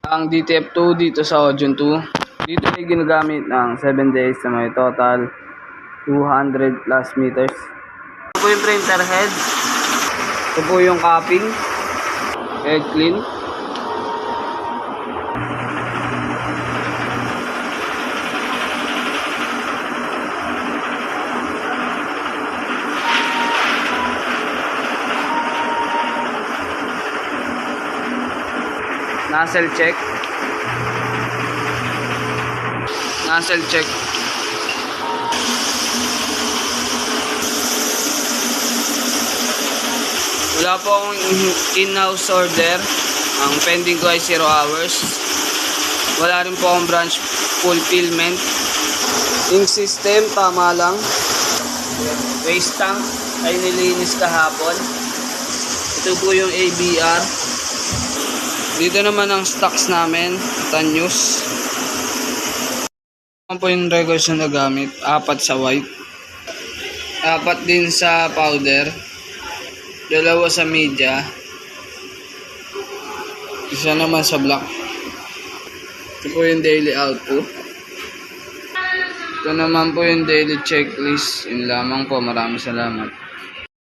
Ang DTF2 dito sa Audion 2. Dito ay ginagamit ng 7 days sa may total 200 plus meters. Ito po yung printer head. Ito po yung cupping. Head clean. Nozzle check. Nozzle check. Wala po akong in-house order. Ang pending ko ay 0 hours. Wala rin po akong branch fulfillment. Ink system, tama lang. Waste tank ay nilinis kahapon. Ito po yung ABR. Dito naman ang stocks namin, Tanyos. Ito po yung records na nagamit, 4 sa white, 4 din sa powder, 2 sa media, 1 naman sa black. Ito po yung daily output. Ito naman po yung daily checklist. Yun lamang po, maraming salamat.